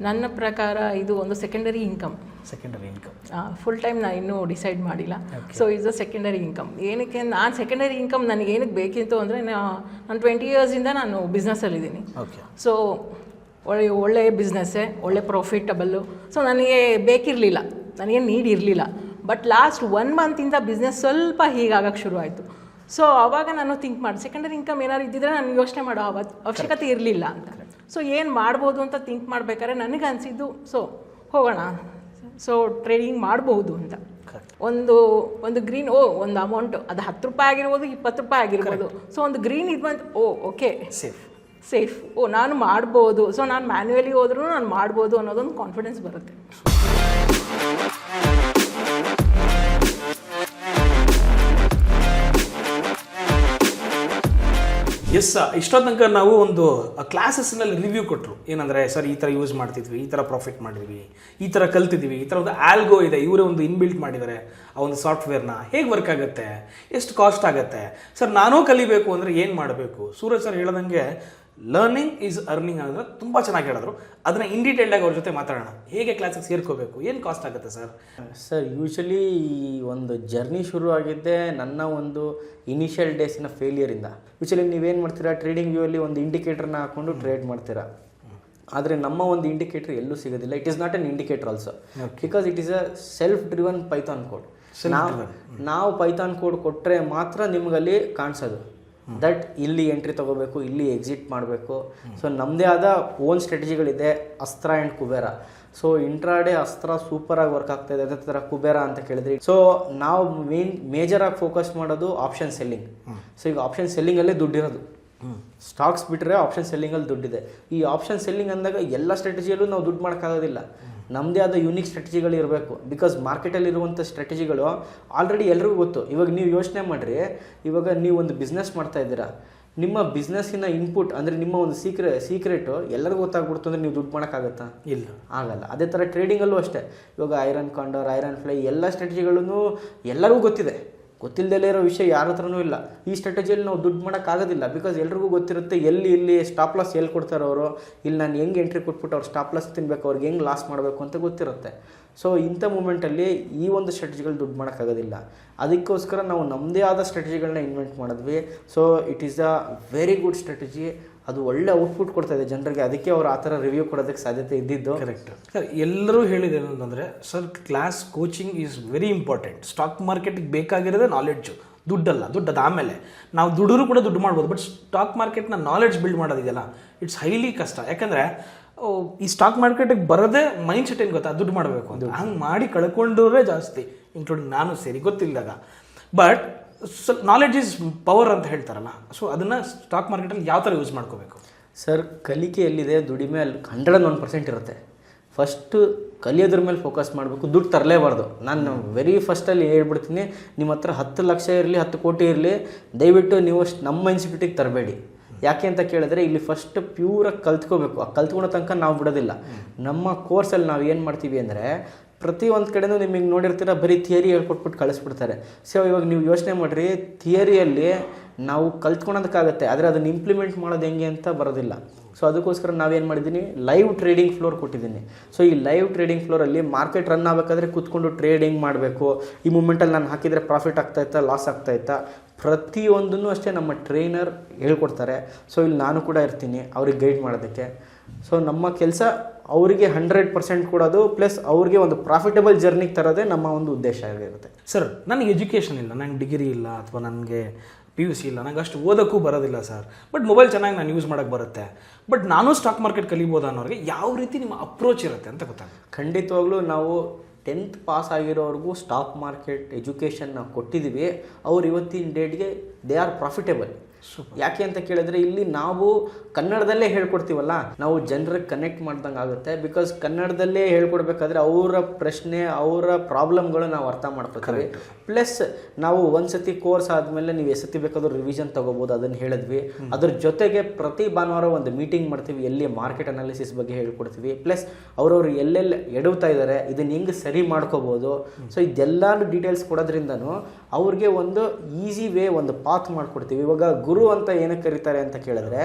I: ನನ್ನ ಪ್ರಕಾರ ಇದು ಒಂದು secondary income.
A: Secondary income
I: full time ನಾನು ಇನ್ನೂ ಡಿಸೈಡ್ ಮಾಡಿಲ್ಲ. So is a secondary income. ಏನಕ್ಕೆ ನಾನು ಸೆಕೆಂಡರಿ ಇನ್ಕಮ್ ನನಗೆ ಏನಕ್ಕೆ ಬೇಕಿತ್ತು ಅಂದರೆ ನಾನು 20 ಇಯರ್ಸಿಂದ ನಾನು ಬಿಸ್ನೆಸ್ಸಲ್ಲಿದ್ದೀನಿ.
A: ಓಕೆ.
I: ಸೊ ಒಳ್ಳೆ ಬಿಸ್ನೆಸ್ಸೇ, ಒಳ್ಳೆ ಪ್ರಾಫಿಟಬಲ್ಲು. ಸೊ ನನಗೆ ಬೇಕಿರಲಿಲ್ಲ, ನನಗೆ ನೀಡ್ ಇರಲಿಲ್ಲ. ಬಟ್ ಲಾಸ್ಟ್ 1 ಮಂತಿಂದ ಬಿಸ್ನೆಸ್ ಸ್ವಲ್ಪ ಹೀಗಾಗಕ್ಕೆ ಶುರು ಆಯಿತು. ಸೊ ಆವಾಗ ನಾನು ಥಿಂಕ್ ಮಾಡಿ ಸೆಕೆಂಡರಿ ಇನ್ಕಮ್ ಏನಾದ್ರು ಇದ್ದಿದ್ರೆ ನಾನು ಯೋಚನೆ ಮಾಡೋ ಅವಶ್ಯಕತೆ ಇರಲಿಲ್ಲ ಅಂತ. ಸೊ ಏನು ಮಾಡ್ಬೋದು ಅಂತ ಥಿಂಕ್ ಮಾಡಬೇಕಾದ್ರೆ ನನಗೆ ಅನಿಸಿದ್ದು ಸೊ ಹೋಗೋಣ, ಸೊ ಟ್ರೇಡಿಂಗ್ ಮಾಡ್ಬೋದು ಅಂತ. ಒಂದು ಗ್ರೀನ್ ಒಂದು ಅಮೌಂಟು ಅದು 10 ರೂಪಾಯಿ ಆಗಿರ್ಬೋದು, 20 ರೂಪಾಯಿ ಆಗಿರ್ಬೋದು. ಸೊ ಒಂದು ಗ್ರೀನ್ ಇದು ಬಂತು, ಓಕೆ ಸೇಫ್, ನಾನು ಮಾಡ್ಬೋದು. ಸೊ ನಾನು ಮ್ಯಾನ್ಯುವಲಿ ಹೋದ್ರೂ ನಾನು ಮಾಡ್ಬೋದು ಅನ್ನೋದೊಂದು ಕಾನ್ಫಿಡೆನ್ಸ್ ಬರುತ್ತೆ.
A: ಎಸ್, ಇಷ್ಟೊತ್ತು ತನಕ ನಾವು ಒಂದು ಕ್ಲಾಸಸ್ನಲ್ಲಿ ರಿವ್ಯೂ ಕೊಟ್ಟರು. ಏನಂದರೆ ಸರ್ ಈ ಥರ ಯೂಸ್ ಮಾಡ್ತಿದ್ವಿ, ಈ ಥರ ಪ್ರಾಫಿಟ್ ಮಾಡಿದ್ವಿ, ಈ ಥರ ಕಲ್ತಿದ್ವಿ, ಈ ಥರ ಒಂದು ಆಲ್ಗೋ ಇದೆ, ಇವರೇ ಒಂದು ಇನ್ಬಿಲ್ಟ್ ಮಾಡಿದ್ದಾರೆ ಆ ಒಂದು ಸಾಫ್ಟ್ವೇರ್ನ, ಹೇಗೆ ವರ್ಕ್ ಆಗುತ್ತೆ, ಎಷ್ಟು ಕಾಸ್ಟ್ ಆಗುತ್ತೆ, ಸರ್ ನಾನೂ ಕಲಿಬೇಕು ಅಂದರೆ ಏನು ಮಾಡಬೇಕು. ಸೂರಜ್ ಸರ್ ಹೇಳ್ದಂಗೆ ಲರ್ನಿಂಗ್ ಈಸ್ ಅರ್ನಿಂಗ್ ಅಂದರೆ ತುಂಬ ಚೆನ್ನಾಗಿ ಹೇಳಿದ್ರು. ಅದನ್ನು ಇನ್ ಡೀಟೇಲ್ಡಾಗಿ ಅವ್ರ ಜೊತೆ ಮಾತಾಡೋಣ. ಹೇಗೆ ಕ್ಲಾಸಿಗೆ ಸೇರ್ಕೋಬೇಕು, ಏನು ಕಾಸ್ಟ್ ಆಗುತ್ತೆ ಸರ್?
B: ಯೂಶಲಿ ಈ ಒಂದು ಜರ್ನಿ ಶುರು ಆಗಿದ್ದೆ ನನ್ನ ಒಂದು ಇನಿಷಿಯಲ್ ಡೇಸಿನ ಫೇಲಿಯರಿಂದ. ಯೂಶಲಿ ನೀವೇನು ಮಾಡ್ತೀರಾ, ಟ್ರೇಡಿಂಗ್ ವ್ಯೂ ಅಲ್ಲಿ ಒಂದು ಇಂಡಿಕೇಟರ್ನ ಹಾಕ್ಕೊಂಡು ಟ್ರೇಡ್ ಮಾಡ್ತೀರಾ. ಆದರೆ ನಮ್ಮ ಒಂದು ಇಂಡಿಕೇಟರ್ ಎಲ್ಲೂ ಸಿಗೋದಿಲ್ಲ. It is not an indicator also, because it is a self driven Python code. ನಾವು ಪೈಥಾನ್ ಕೋಡ್ ಕೊಟ್ಟರೆ ಮಾತ್ರ ನಿಮಗಲ್ಲಿ ಕಾಣಿಸೋದು ದಟ್ ಇಲ್ಲಿ ಎಂಟ್ರಿ ತೊಗೋಬೇಕು, ಇಲ್ಲಿ ಎಕ್ಸಿಟ್ ಮಾಡಬೇಕು. ಸೊ ನಮ್ಮದೇ ಆದ ಓನ್ ಸ್ಟ್ರಾಟಜಿಗಳಿದೆ, ಅಸ್ತ್ರ ಆ್ಯಂಡ್ ಕುಬೇರ. ಸೊ ಇಂಟ್ರಾಡೇ ಅಸ್ತ್ರ ಸೂಪರಾಗಿ ವರ್ಕ್ ಆಗ್ತಾಯಿದೆ, ಅದೇ ಥರ ಕುಬೇರ ಅಂತ ಕೇಳಿದ್ರಿ. ಸೊ ನಾವು ಮೇಜರಾಗಿ ಫೋಕಸ್ ಮಾಡೋದು ಆಪ್ಷನ್ ಸೆಲ್ಲಿಂಗ್. ಸೊ ಈಗ ಆಪ್ಷನ್ ಸೆಲ್ಲಿಂಗಲ್ಲೇ ದುಡ್ಡಿರೋದು. ಸ್ಟಾಕ್ಸ್ ಬಿಟ್ಟರೆ ಆಪ್ಷನ್ ಸೆಲ್ಲಿಂಗಲ್ಲಿ ದುಡ್ಡಿದೆ. ಈ ಆಪ್ಷನ್ ಸೆಲ್ಲಿಂಗ್ ಅಂದಾಗ ಎಲ್ಲ ಸ್ಟ್ರಾಟಜಿಯಲ್ಲೂ ನಾವು ದುಡ್ಡು ಮಾಡೋಕ್ಕಾಗೋದಿಲ್ಲ. ನಮ್ಮದೇ ಆದ ಯೂನಿಕ್ ಸ್ಟ್ರಾಟಜಿಗಳು ಇರಬೇಕು. ಬಿಕಾಸ್ ಮಾರ್ಕೆಟಲ್ಲಿರುವಂಥ ಸ್ಟ್ರಾಟಜಿಗಳು ಆಲ್ರೆಡಿ ಎಲ್ರಿಗೂ ಗೊತ್ತು. ಇವಾಗ ನೀವು ಯೋಚನೆ ಮಾಡಿರಿ, ಇವಾಗ ನೀವು ಒಂದು ಬಿಸ್ನೆಸ್ ಮಾಡ್ತಾ ಇದ್ದೀರಾ, ನಿಮ್ಮ ಬಿಸ್ನೆಸ್ಸಿನ ಇನ್ಪುಟ್ ಅಂದರೆ ನಿಮ್ಮ ಒಂದು ಸೀಕ್ರೆಟು ಎಲ್ಲರಿಗೂ ಗೊತ್ತಾಗ್ಬಿಡ್ತು ಅಂದರೆ ನೀವು ದುಡ್ಡು ಮಾಡೋಕ್ಕಾಗತ್ತಾ? ಇಲ್ಲ, ಆಗಲ್ಲ. ಅದೇ ಥರ ಟ್ರೇಡಿಂಗಲ್ಲೂ ಅಷ್ಟೇ. ಇವಾಗ ಐರನ್ ಕಾಂಡರ್, ಐರನ್ ಫ್ಲೈ ಎಲ್ಲ ಸ್ಟ್ರಾಟಜಿಗಳನ್ನು ಎಲ್ಲರಿಗೂ ಗೊತ್ತಿದೆ. ಗೊತ್ತಿಲ್ಲದೇ ಇರೋ ವಿಷಯ ಯಾರ ಹತ್ರನೂ ಇಲ್ಲ. ಈ ಸ್ಟ್ರಾಟಜಿಯಲ್ಲಿ ನಾವು ದುಡ್ಡು ಮಾಡೋಕ್ಕಾಗೋದಿಲ್ಲ. ಬಿಕಾಸ್ ಎಲ್ರಿಗೂ ಗೊತ್ತಿರುತ್ತೆ ಇಲ್ಲಿ ಸ್ಟಾಪ್ ಲಾಸ್ ಎಲ್ಲಿ ಕೊಡ್ತಾರೆ ಅವರು, ಇಲ್ಲಿ ನಾನು ಹೆಂಗೆ ಎಂಟ್ರಿ ಕೊಟ್ಬಿಟ್ಟು ಅವ್ರು ಸ್ಟಾಪ್ ಲಾಸ್ ತಿನ್ನಬೇಕು, ಅವ್ರಿಗೆ ಹೆಂಗೆ ಲಾಸ್ ಮಾಡಬೇಕು ಅಂತ ಗೊತ್ತಿರುತ್ತೆ. ಸೊ ಇಂಥ ಮೂಮೆಂಟಲ್ಲಿ ಈ ಒಂದು ಸ್ಟ್ರಾಟಜಿಗಳು ದುಡ್ಡು ಮಾಡೋಕ್ಕಾಗೋದಿಲ್ಲ. ಅದಕ್ಕೋಸ್ಕರ ನಾವು ನಮ್ಮದೇ ಆದ ಸ್ಟ್ರಾಟಜಿಗಳನ್ನ ಇನ್ವೆಂಟ್ ಮಾಡಿದ್ವಿ. So it is a very good strategy. ಅದು ಒಳ್ಳೆ ಔಟ್ಪುಟ್ ಕೊಡ್ತಾ ಇದೆ ಜನರಿಗೆ. ಅದಕ್ಕೆ ಅವರು ಆ ಥರ ರಿವ್ಯೂ ಕೊಡೋದಕ್ಕೆ ಸಾಧ್ಯತೆ ಇದ್ದಿದ್ದು.
A: Correct sir. ಎಲ್ಲರೂ ಹೇಳಿದ್ದೇನು ಅಂತಂದರೆ sir class coaching is very important. Stock ಮಾರ್ಕೆಟಿಗೆ ಬೇಕಾಗಿರೋದೇ ನಾಲೆಡ್ಜು, ದುಡ್ಡಲ್ಲ. ದುಡ್ಡದು ಆಮೇಲೆ ನಾವು ದುಡ್ಡರೂ ಕೂಡ ದುಡ್ಡು ಮಾಡ್ಬೋದು. ಬಟ್ ಸ್ಟಾಕ್ ಮಾರ್ಕೆಟ್ನ ನಾಲೆಡ್ಜ್ ಬಿಲ್ಡ್ ಮಾಡೋದಿದೆಯಲ್ಲ, ಇಟ್ಸ್ ಹೈಲಿ ಕಷ್ಟ. ಯಾಕಂದರೆ ಈ ಸ್ಟಾಕ್ ಮಾರ್ಕೆಟಿಗೆ ಬರೋದೇ ಮೈಂಡ್ ಸೆಟ್ ಏನು ಗೊತ್ತಾ, ದುಡ್ಡು ಮಾಡಬೇಕು ಅಂತ. ಹಂಗೆ ಮಾಡಿ ಕಳ್ಕೊಂಡ್ರೆ ಜಾಸ್ತಿ, ಇನ್ಕ್ಲೂಡಿಂಗ್ ನಾನು ಸೇರಿ ಗೊತ್ತಿಲ್ಲದಾಗ. ಬಟ್ ನಾಲೆಡ್ಜ್ ಈಸ್ ಪವರ್ ಅಂತ ಹೇಳ್ತಾರಲ್ಲ, ಸೊ ಅದನ್ನು ಸ್ಟಾಕ್ ಮಾರ್ಕೆಟಲ್ಲಿ ಯಾವ ಥರ ಯೂಸ್ ಮಾಡ್ಕೋಬೇಕು
B: ಸರ್? ಕಲಿಕೆ ಎಲ್ಲಿದೆ, ದುಡಿಮೆ ಅಲ್ಲಿ 101% ಇರುತ್ತೆ. ಫಸ್ಟು ಕಲಿಯೋದ್ರ ಮೇಲೆ ಫೋಕಸ್ ಮಾಡಬೇಕು, ದುಡ್ಡು ತರಲೇಬಾರ್ದು. ನಾನು ವೆರಿ ಫಸ್ಟಲ್ಲಿ ಹೇಳ್ಬಿಡ್ತೀನಿ, ನಿಮ್ಮ ಹತ್ರ 10 ಲಕ್ಷ ಇರಲಿ, 10 ಕೋಟಿ ಇರಲಿ, ದಯವಿಟ್ಟು ನೀವು ನಮ್ಮ ಇನ್ಸ್ಟಿಟ್ಯೂಟಿಗೆ ತರಬೇಡಿ. ಯಾಕೆ ಅಂತ ಕೇಳಿದ್ರೆ ಇಲ್ಲಿ ಫಸ್ಟ್ ಪ್ಯೂರಾಗಿ ಕಲ್ತ್ಕೋಬೇಕು. ಆ ಕಲ್ತ್ಕೊಳ್ಳೋ ತನಕ ನಾವು ಬಿಡೋದಿಲ್ಲ. ನಮ್ಮ ಕೋರ್ಸಲ್ಲಿ ನಾವು ಏನು ಮಾಡ್ತೀವಿ ಅಂದರೆ, ಪ್ರತಿಯೊಂದು ಕಡೆನೂ ನಿಮಗೆ ನೋಡಿರ್ತೀರ ಬರೀ ಥಿಯರಿ ಹೇಳ್ಕೊಟ್ಬಿಟ್ಟು ಕಳಿಸ್ಬಿಡ್ತಾರೆ. ಸೊ ಇವಾಗ ನೀವು ಯೋಚನೆ ಮಾಡಿರಿ, ಥಿಯರಿಯಲ್ಲಿ ನಾವು ಕಲ್ತ್ಕೊಳೋದಕ್ಕಾಗತ್ತೆ, ಆದರೆ ಅದನ್ನು ಇಂಪ್ಲಿಮೆಂಟ್ ಮಾಡೋದು ಹೆಂಗೆ ಅಂತ ಬರೋದಿಲ್ಲ. ಸೊ ಅದಕ್ಕೋಸ್ಕರ ನಾವೇನು ಮಾಡಿದ್ದೀನಿ, ಲೈವ್ ಟ್ರೇಡಿಂಗ್ ಫ್ಲೋರ್ ಕೊಟ್ಟಿದ್ದೀನಿ. ಸೊ ಈ ಲೈವ್ ಟ್ರೇಡಿಂಗ್ ಫ್ಲೋರಲ್ಲಿ ಮಾರ್ಕೆಟ್ ರನ್ ಆಗಬೇಕಾದ್ರೆ ಕೂತ್ಕೊಂಡು ಟ್ರೇಡಿಂಗ್ ಮಾಡಬೇಕು. ಈ ಮೂಮೆಂಟಲ್ಲಿ ನಾನು ಹಾಕಿದರೆ ಪ್ರಾಫಿಟ್ ಆಗ್ತಾಯಿತ್ತಾ, ಲಾಸ್ ಆಗ್ತಾಯಿತ್ತಾ, ಪ್ರತಿಯೊಂದನ್ನು ಅಷ್ಟೇ ನಮ್ಮ ಟ್ರೈನರ್ ಹೇಳ್ಕೊಡ್ತಾರೆ. ಸೊ ಇಲ್ಲಿ ನಾನು ಕೂಡ ಇರ್ತೀನಿ ಅವ್ರಿಗೆ ಗೈಡ್ ಮಾಡೋದಕ್ಕೆ. ಸೊ ನಮ್ಮ ಕೆಲಸ ಅವರಿಗೆ 100% ಕೊಡೋದು, ಪ್ಲಸ್ ಅವ್ರಿಗೆ ಒಂದು ಪ್ರಾಫಿಟಬಲ್ ಜರ್ನಿಗೆ ತರೋದೇ ನಮ್ಮ ಒಂದು ಉದ್ದೇಶ ಆಗಿರುತ್ತೆ.
A: ಸರ್, ನನಗೆ ಎಜುಕೇಷನ್ ಇಲ್ಲ, ನನಗೆ ಡಿಗ್ರಿ ಇಲ್ಲ, ಅಥವಾ ನನಗೆ PUC ಇಲ್ಲ, ನನಗೆ ಅಷ್ಟು ಓದೋಕ್ಕೂ ಬರೋದಿಲ್ಲ ಸರ್. ಬಟ್ ಮೊಬೈಲ್ ಚೆನ್ನಾಗಿ ನಾನು ಯೂಸ್ ಮಾಡೋಕ್ಕೆ ಬರುತ್ತೆ. ಬಟ್ ನಾನು ಸ್ಟಾಕ್ ಮಾರ್ಕೆಟ್ ಕಲಿಬೋದಾ ಅನ್ನೋರಿಗೆ ಯಾವ ರೀತಿ ನಿಮ್ಮ ಅಪ್ರೋಚ್ ಇರುತ್ತೆ ಅಂತ ಗೊತ್ತಾಗುತ್ತೆ?
B: ಖಂಡಿತವಾಗ್ಲೂ ನಾವು 10th ಪಾಸ್ ಆಗಿರೋರಿಗೂ ಸ್ಟಾಕ್ ಮಾರ್ಕೆಟ್ ಎಜುಕೇಷನ್ ನಾವು ಕೊಟ್ಟಿದ್ದೀವಿ. ಅವ್ರು ಇವತ್ತಿನ ಡೇಟ್ಗೆ ದೇ ಆರ್ ಪ್ರಾಫಿಟೇಬಲ್. ಯಾಕೆ ಅಂತ ಕೇಳಿದ್ರೆ ಇಲ್ಲಿ ನಾವು ಕನ್ನಡದಲ್ಲೇ ಹೇಳ್ಕೊಡ್ತೀವಲ್ಲ, ನಾವು ಜನರಿಗೆ ಕನೆಕ್ಟ್ ಮಾಡ್ದಂಗೆ ಆಗುತ್ತೆ. ಬಿಕಾಸ್ ಕನ್ನಡದಲ್ಲೇ ಹೇಳ್ಕೊಡ್ಬೇಕಾದ್ರೆ ಅವರ ಪ್ರಶ್ನೆ, ಅವರ ಪ್ರಾಬ್ಲಮ್ಗಳು ನಾವು ಅರ್ಥ ಮಾಡ್ಕೊತೀವಿ. ಪ್ಲಸ್ ನಾವು ಒಂದ್ಸತಿ ಕೋರ್ಸ್ ಆದಮೇಲೆ ನೀವು ಎಷ್ಟೊತ್ತಿ ಬೇಕಾದ್ರೂ ರಿವಿಷನ್ ತೊಗೋಬೋದು, ಅದನ್ನು ಹೇಳಿದ್ವಿ. ಅದ್ರ ಜೊತೆಗೆ ಪ್ರತಿ ಭಾನುವಾರ ಒಂದು ಮೀಟಿಂಗ್ ಮಾಡ್ತೀವಿ, ಎಲ್ಲಿ ಮಾರ್ಕೆಟ್ ಅನಾಲಿಸಿಸ್ ಬಗ್ಗೆ ಹೇಳ್ಕೊಡ್ತೀವಿ. ಪ್ಲಸ್ ಅವ್ರವ್ರು ಎಲ್ಲೆಲ್ಲಿ ಎಡವ್ತಾ ಇದ್ದಾರೆ, ಇದನ್ನು ಹೆಂಗೆ ಸರಿ ಮಾಡ್ಕೋಬೋದು. ಸೊ ಇದೆಲ್ಲ ಡೀಟೇಲ್ಸ್ ಕೊಡೋದ್ರಿಂದನೂ ಅವ್ರಿಗೆ ಒಂದು ಈಸಿ ವೇ, ಒಂದು ಪಾತ್ ಮಾಡಿಕೊಡ್ತೀವಿ. ಇವಾಗ ಗುರು ಅಂತ ಏನಕ್ಕೆ ಕರೀತಾರೆ ಅಂತ ಕೇಳಿದ್ರೆ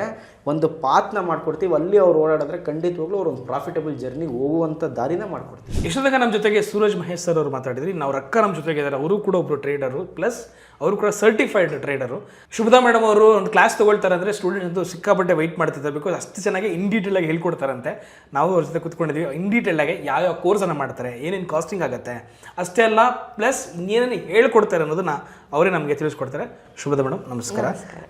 B: ಒಂದು ಪಾತ್ನ ಮಾಡ್ಕೊಡ್ತೀವಿ, ಅಲ್ಲಿ ಅವ್ರು ಓಡಾಡಿದ್ರೆ ಖಂಡಿತವಾಗ್ಲೂ ಅವ್ರು ಒಂದು ಪ್ರಾಫಿಟಬಲ್ ಜರ್ನಿ ಹೋಗುವಂಥ ದಾರಿನ ಮಾಡ್ಕೊಡ್ತೀವಿ.
A: ಇಷ್ಟೊತ್ತಿಗೆ ನಮ್ಮ ಜೊತೆಗೆ ಸೂರಜ್ ಮಹೇಶ್ ಸರ್ ಅವರು ಮಾತಾಡಿದ್ರಿ. ನಾವು ರಕ್ಕ ನಮ್ಮ ಜೊತೆಗೆ ಇದ್ದಾರೆ, ಅವರು ಕೂಡ ಒಬ್ಬರು ಟ್ರೇಡರು, ಪ್ಲಸ್ ಅವರು ಕೂಡ ಸರ್ಟಿಫೈಡ್ ಟ್ರೇಡರು. ಶುಭದಾ ಮೇಡಮ್ ಅವರು ಒಂದು ಕ್ಲಾಸ್ ತೊಗೊಳ್ತಾರೆ ಅಂದರೆ ಸ್ಟೂಡೆಂಟ್ ಅಂತೂ ಸಿಕ್ಕಾಪಟ್ಟೆ ವೆಯ್ಟ್ ಮಾಡ್ತಿದ್ದಾರೆ, ಬಿಕಾಸ್ ಅಷ್ಟು ಚೆನ್ನಾಗಿ ಇನ್ ಡೀಟೇಲ್ ಆಗಿ ಹೇಳ್ಕೊಡ್ತಾರಂತೆ. ನಾವು ಅವ್ರ ಜೊತೆ ಕೂತ್ಕೊಂಡಿದ್ದೀವಿ. ಇನ್ ಡೀಟೇಲ್ ಆಗಿ ಯಾವ್ಯಾವ ಕೋರ್ಸನ್ನು ಮಾಡ್ತಾರೆ, ಏನೇನು ಕಾಸ್ಟಿಂಗ್ ಆಗುತ್ತೆ, ಅಷ್ಟೇ ಅಲ್ಲ ಪ್ಲಸ್ ಇನ್ನೇನೇನು ಹೇಳ್ಕೊಡ್ತಾರೆ ಅನ್ನೋದನ್ನ ಅವರೇ ನಮಗೆ ತಿಳಿಸ್ಕೊಡ್ತಾರೆ. ಶುಭದಾ ಮೇಡಮ್, ನಮಸ್ಕಾರ.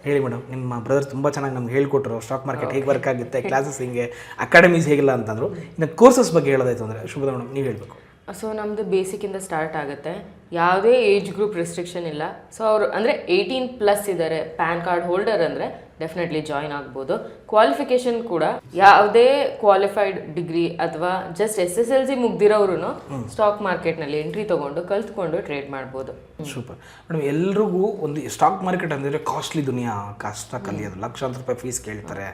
A: ಹೇಳಿ ಮೇಡಮ್, ನಿಮ್ಮ ಬ್ರದರ್ ತುಂಬ ಚೆನ್ನಾಗಿ ನಮ್ಗೆ ಹೇಳ್ಕೊಟ್ರು, ಸ್ಟಾಕ್ ಮಾರ್ಕೆಟ್ ಹೇಗೆ ವರ್ಕ್ ಆಗುತ್ತೆ, ಕ್ಲಾಸಸ್ ಹಿಂಗೆ, ಅಕಾಡೆಮೀಸ್ ಹೇಗಿಲ್ಲ ಅಂತಂದರು. ಇನ್ನು ಕೋರ್ಸಸ್ ಬಗ್ಗೆ ಹೇಳೋದಾಯ್ತು ಅಂದರೆ ಶುಭದಾ ಮೇಡಮ್ ನೀವು ಹೇಳಬೇಕು.
C: ಸೊ ನಮ್ಮದು ಬೇಸಿಕಿಂದ ಸ್ಟಾರ್ಟ್ ಆಗುತ್ತೆ, ಯಾವುದೇ ಏಜ್ ಗ್ರೂಪ್ ರೆಸ್ಟ್ರಿಕ್ಷನ್ ಇಲ್ಲ. ಸೊ ಅವರು ಅಂದರೆ 18+ ಇದ್ದಾರೆ, ಪ್ಯಾನ್ ಕಾರ್ಡ್ ಹೋಲ್ಡರ್ ಅಂದರೆ ಡೆಫಿನೆಟ್ಲಿ ಜಾಯಿನ್ ಆಗ್ಬೋದು. ಕ್ವಾಲಿಫಿಕೇಷನ್ ಕೂಡ ಯಾವುದೇ ಕ್ವಾಲಿಫೈಡ್ ಡಿಗ್ರಿ ಅಥವಾ ಜಸ್ಟ್ SSLC ಮುಗ್ದಿರೋರು ಸ್ಟಾಕ್ ಮಾರ್ಕೆಟ್ನಲ್ಲಿ ಎಂಟ್ರಿ ತೊಗೊಂಡು ಕಲ್ತ್ಕೊಂಡು ಟ್ರೇಡ್ ಮಾಡ್ಬೋದು.
A: Super madam. ಎಲ್ರಿಗೂ ಒಂದು ಸ್ಟಾಕ್ ಮಾರ್ಕೆಟ್ ಅಂದರೆ ಕಾಸ್ಟ್ಲಿ ದುನಿಯಾ, ಕಷ್ಟ ಕಲಿಯೋದು, ಲಕ್ಷಾಂತರ ರೂಪಾಯಿ ಫೀಸ್ ಕೇಳ್ತಾರೆ.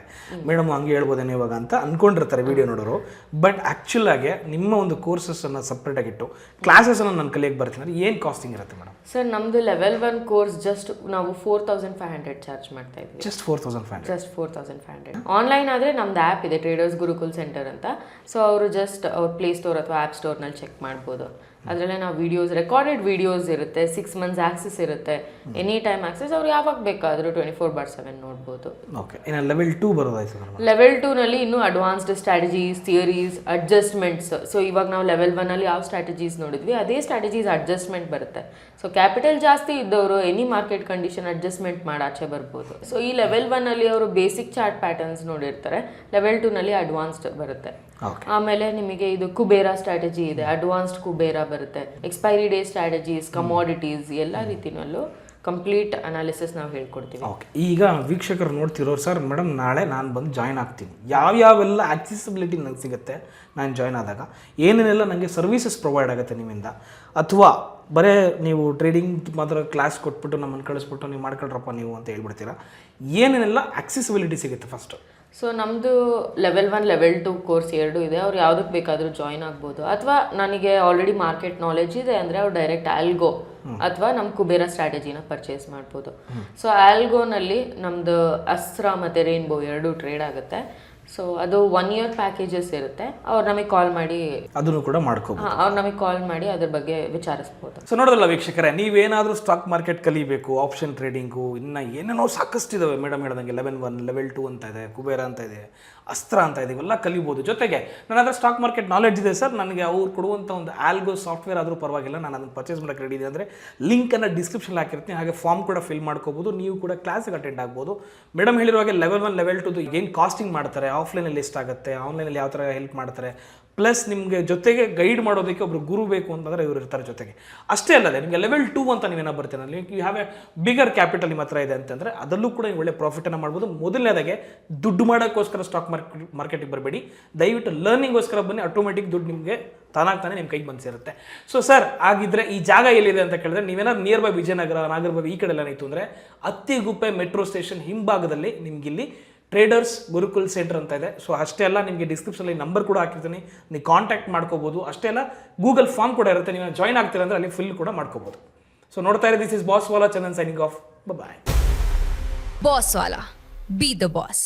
A: ಮೇಡಮ್ ಹಂಗೆ ಹೇಳ್ಬೋದೇನೋ ಇವಾಗ ಅಂತ ಅಂದ್ಕೊಂಡಿರ್ತಾರೆ ವಿಡಿಯೋ ನೋಡೋರು. ಬಟ್ ಆ್ಯಕ್ಚುಲ್ ಆಗಿ ನಿಮ್ಮ ಒಂದು ಕೋರ್ಸಸ್ಸನ್ನು ಸಪ್ರೇಟಾಗಿಟ್ಟು ಕ್ಲಾಸಸನ್ನು ನಾನು ಕಲಿಯೋಕ್ಕೆ ಬರ್ತೀನಿ, ಏನು ಕಾಸ್ಟಿಂಗ್ ಇರುತ್ತೆ ಮೇಡಮ್?
C: ಸರ್ ನಮ್ಮದು ಲೆವೆಲ್ 1 ಕೋರ್ಸ್ ಜಸ್ಟ್ ನಾವು 4500 ಚಾರ್ಜ್ ಮಾಡ್ತಾ ಇದ್ವಿ.
A: ಜಸ್ಟ್ 4500.
C: ಆನ್ಲೈನ್ ಆದರೆ ನಮ್ದು ಆ್ಯಪ್ ಇದೆ, ಟ್ರೇಡರ್ಸ್ ಗುರುಕುಲ್ ಸೆಂಟರ್ ಅಂತ. ಸೊ ಅವರು ಜಸ್ಟ್ ಅವ್ರ ಪ್ಲೇ ಸ್ಟೋರ್ ಅಥವಾ ಆ್ಯಪ್ ಸ್ಟೋರ್ನಲ್ಲಿ ಚೆಕ್ ಮಾಡ್ಬೋದು. ಅದರಲ್ಲೇ ನಾವು ವೀಡಿಯೋಸ್, ರೆಕಾರ್ಡೆಡ್ ವೀಡಿಯೋಸ್ ಇರುತ್ತೆ, 6 ಮಂತ್ಸ್ ಆಕ್ಸೆಸ್ ಇರುತ್ತೆ, ಎನಿ ಟೈಮ್ ಆಕ್ಸೆಸ್, ಅವ್ರು ಯಾವಾಗ ಬೇಕಾದರೂ 24/7 ನೋಡ್ಬೋದು.
A: ಓಕೆ. ಇನ್ನು ಲೆವೆಲ್ 2 ಬರೋದಾಯ್ತು
C: ಲೆವೆಲ್ 2ನಲ್ಲಿ ಇನ್ನೂ advanced strategies, theories, adjustments. So ಇವಾಗ ನಾವು ಲೆವೆಲ್ 1ಅಲ್ಲಿ ಯಾವ ಸ್ಟ್ರಾಟಜೀಸ್ ನೋಡಿದ್ವಿ ಅದೇ ಸ್ಟ್ರಾಟಜೀಸ್ ಅಡ್ಜಸ್ಟ್ಮೆಂಟ್ ಬರುತ್ತೆ. ಸೊ ಕ್ಯಾಪಿಟಲ್ ಜಾಸ್ತಿ ಇದ್ದವರು ಎನಿ ಮಾರ್ಕೆಟ್ ಕಂಡೀಷನ್ ಅಡ್ಜಸ್ಟ್ಮೆಂಟ್ ಮಾಡಿ ಆಚೆ ಬರ್ಬೋದು. ಸೊ ಈ ಲೆವೆಲ್ 1ಅಲ್ಲಿ ಅವರು ಬೇಸಿಕ್ ಚಾರ್ಟ್ ಪ್ಯಾಟರ್ನ್ಸ್ ನೋಡಿರ್ತಾರೆ, ಲೆವೆಲ್ 2ನಲ್ಲಿ ಅಡ್ವಾನ್ಸ್ಡ್ ಬರುತ್ತೆ. ಆಮೇಲೆ ನಿಮಗೆ ಇದು ಕುಬೇರ ಸ್ಟ್ರಾಟಜಿ ಇದೆ, ಅಡ್ವಾನ್ಸ್ಡ್ ಕುಬೇರ ಬರುತ್ತೆ, ಎಕ್ಸ್ಪೈರಿ ಡೇ ಸ್ಟ್ರಾಟಜೀಸ್, ಕಮಾಡಿಟೀಸ್, ಎಲ್ಲ ರೀತಿನಲ್ಲೂ ಕಂಪ್ಲೀಟ್ ಅನಾಲಿಸಿಸ್ ನಾವು ಹೇಳ್ಕೊಡ್ತೀವಿ.
A: ಓಕೆ. ಈಗ ವೀಕ್ಷಕರು ನೋಡ್ತಿರೋರು, ಸರ್ ಮೇಡಮ್ ನಾಳೆ ನಾನು ಬಂದು ಜಾಯ್ನ್ ಆಗ್ತೀನಿ, ಯಾವ್ಯಾವೆಲ್ಲ ಆಕ್ಸೆಸಿಬಿಲಿಟಿ ನನಗೆ ಸಿಗುತ್ತೆ ನಾನು ಜಾಯ್ನ್ ಆದಾಗ, ಏನೇನೆಲ್ಲ ನನಗೆ ಸರ್ವಿಸಸ್ ಪ್ರೊವೈಡ್ ಆಗುತ್ತೆ ನಿಮ್ಮಿಂದ, ಅಥವಾ ಬರೀ ನೀವು ಟ್ರೇಡಿಂಗ್ ಮಾತ್ರ ಕ್ಲಾಸ್ ಕೊಟ್ಬಿಟ್ಟು ನಮ್ಮನ್ನು ಕಳಿಸ್ಬಿಟ್ಟು ನೀವು ಮಾಡ್ಕೊಳ್ರಪ್ಪ ನೀವು ಅಂತ ಹೇಳ್ಬಿಡ್ತೀರಾ, ಏನೇನೆಲ್ಲ ಆಕ್ಸೆಸಿಬಿಲಿಟಿ ಸಿಗುತ್ತೆ ಫಸ್ಟು?
C: ಸೊ ನಮ್ಮದು ಲೆವೆಲ್ 1 ಲೆವೆಲ್ 2 ಕೋರ್ಸ್ 2 ಇದೆ. ಅವ್ರು ಯಾವುದಕ್ಕೆ ಬೇಕಾದರೂ ಜಾಯ್ನ್ ಆಗ್ಬೋದು, ಅಥವಾ ನನಗೆ ಆಲ್ರೆಡಿ ಮಾರ್ಕೆಟ್ ನಾಲೆಜ್ ಇದೆ ಅಂದರೆ ಅವ್ರು ಡೈರೆಕ್ಟ್ ಆಲ್ಗೋ ಅಥವಾ ನಮ್ಮ ಕುಬೇರ ಸ್ಟ್ರಾಟಜಿನ ಪರ್ಚೇಸ್ ಮಾಡ್ಬೋದು. ಸೊ ಆಲ್ಗೋನಲ್ಲಿ ನಮ್ಮದು ಅಸ್ತ್ರ ಮತ್ತು ರೇನ್ಬೋ 2 ಟ್ರೇಡ್ ಆಗುತ್ತೆ. ಸೊ ಅದು 1 ಇಯರ್ ಪ್ಯಾಕೇಜಸ್ ಇರುತ್ತೆ. ಅವ್ರು ನಮಗೆ ಕಾಲ್ ಮಾಡಿ
A: ಅದನ್ನು ಕೂಡ ಮಾಡ್ಕೋಬೋದು.
C: ಅವ್ರು ನಮಗೆ ಕಾಲ್ ಮಾಡಿ ಅದ್ರ ಬಗ್ಗೆ ವಿಚಾರಿಸ್ಬೋದು.
A: ಸೊ ನೋಡೋದಲ್ಲ ವೀಕ್ಷಕರೇ, ನೀವೇನಾದರೂ ಸ್ಟಾಕ್ ಮಾರ್ಕೆಟ್ ಕಲಿಬೇಕು, ಆಪ್ಷನ್ ಟ್ರೇಡಿಂಗು, ಇನ್ನು ಏನೇನೋ ಸಾಕಷ್ಟು ಇದಾವೆ. ಮೇಡಮ್ ಹೇಳ್ದಂಗೆ ಲೆವೆಲ್ 1 ಲೆವೆಲ್ 2 ಅಂತ ಇದೆ, ಕುಬೇರ ಅಂತ ಇದೆ, ಅಸ್ತ್ರ ಅಂತ ಇದೆ, ಇವೆಲ್ಲ ಕಲಿಬೋದು. ಜೊತೆಗೆ ನನ್ನ ಹತ್ರ ಸ್ಟಾಕ್ ಮಾರ್ಕೆಟ್ ನಾಲೆಡ್ಜ್ ಇದೆ ಸರ್, ನನಗೆ ಅವ್ರು ಕೊಡುವಂಥ ಒಂದು ಆಲ್ಗೋ ಸಾಫ್ಟ್ವೇರ್ ಆದರೂ ಪರವಾಗಿಲ್ಲ, ನಾನು ಅದನ್ನು ಪರ್ಚೇಸ್ ಮಾಡೋಕ್ಕೆ ರೆಡಿ ಇದೆ ಅಂದರೆ ಲಿಂಕನ್ನು ಡಿಸ್ಕ್ರಿಪ್ಷನ್ ಹಾಕಿರ್ತೀನಿ. ಹಾಗೆ ಫಾರ್ಮ್ ಕೂಡ ಫಿಲ್ ಮಾಡ್ಕೋಬೋದು, ನೀವು ಕೂಡ ಕ್ಲಾಸಿಗೆ ಅಟೆಂಡ್ ಆಗ್ಬೋದು. ಮೇಡಮ್ ಹೇಳಿರೋ ಹಾಗೆ ಲೆವೆಲ್ 1 ಲೆವೆಲ್ 2 ಏನು ಕಾಸ್ಟಿಂಗ್ ಮಾಡ್ತಾರೆ, ಆಫ್ಲೈನಲ್ಲಿ ಎಷ್ಟಾಗುತ್ತೆ, ಆನ್ಲೈನಲ್ಲಿ ಯಾವ ಥರ ಹೆಲ್ಪ್ ಮಾಡ್ತಾರೆ, ಪ್ಲಸ್ ನಿಮಗೆ ಜೊತೆಗೆ ಗೈಡ್ ಮಾಡೋದಕ್ಕೆ ಒಬ್ಬರು ಗುರು ಬೇಕು ಅಂತಂದರೆ ಇವರು ಇರ್ತಾರೆ ಜೊತೆಗೆ. ಅಷ್ಟೇ ಅಲ್ಲದೆ ನಿಮಗೆ ಲೆವೆಲ್ 2 ಅಂತ ನೀವೇನೋ ಬರ್ತೀರ, you have a bigger capital ನಿಮ್ಮ ಹತ್ರ ಇದೆ ಅಂತಂದರೆ ಅದರಲ್ಲೂ ಕೂಡ ನೀವು ಒಳ್ಳೆ ಪ್ರಾಫಿಟನ್ನು ಮಾಡ್ಬೋದು. ಮೊದಲನೇದಾಗೆ ದುಡ್ಡು ಮಾಡೋಕ್ಕೋಸ್ಕರ ಸ್ಟಾಕ್ ಮಾರ್ಕೆಟಿಗೆ ಬರಬೇಡಿ, ದಯವಿಟ್ಟು ಲರ್ನಿಂಗೋಸ್ಕರ ಬನ್ನಿ, ಆಟೋಮೆಟಿಕ್ ದುಡ್ಡು ನಿಮಗೆ ತಾನಾಗ್ತಾನೆ ನಿಮ್ಮ ಕೈಗೆ ಬಂದು ಸೇರುತ್ತೆ. ಸೊ ಸರ್, ಆಗಿದ್ದರೆ ಈ ಜಾಗ ಎಲ್ಲಿದೆ ಅಂತ ಕೇಳಿದ್ರೆ, ನೀವೇನಾದ್ರು ನಿಯರ್ ಬೈ ವಿಜಯನಗರ, ನಾಗರಬಾವಿ ಈ ಕಡೆ ಎಲ್ಲ ಏನಾಯಿತು ಅಂದರೆ ಅತ್ತಿಗುಪ್ಪೆ ಮೆಟ್ರೋ ಸ್ಟೇಷನ್ ಹಿಂಭಾಗದಲ್ಲಿ ನಿಮಗಿಲ್ಲಿ ಟ್ರೇಡರ್ಸ್ ಗುರುಕುಲ್ ಸೆಂಟರ್ ಅಂತ ಇದೆ. ಸೊ ಅಷ್ಟೇ ಅಲ್ಲ, ನಿಮಗೆ ಡಿಸ್ಕ್ರಿಪ್ಷನಲ್ಲಿ ನಂಬರ್ ಕೂಡ ಹಾಕಿರ್ತೀನಿ, ನೀವು ಕಾಂಟ್ಯಾಕ್ಟ್ ಮಾಡ್ಕೋಬೋದು. ಅಷ್ಟೇ ಅಲ್ಲ, ಗೂಗಲ್ ಫಾರ್ಮ್ ಕೂಡ ಇರುತ್ತೆ, ನೀವು ಜಾಯ್ನ್ ಆಗ್ತೀರ ಅಂದರೆ ಅಲ್ಲಿ ಫಿಲ್ ಕೂಡ ಮಾಡ್ಕೋಬೋದು. ಸೊ ನೋಡ್ತಾ ಇರಿ, ದಿಸ್ ಇಸ್ ಬಾಸ್ ವಾಲಾ, Chandan signing off, bye.
J: Boss ವಾಲಾ, ಬಿ ದ ಬಾಸ್.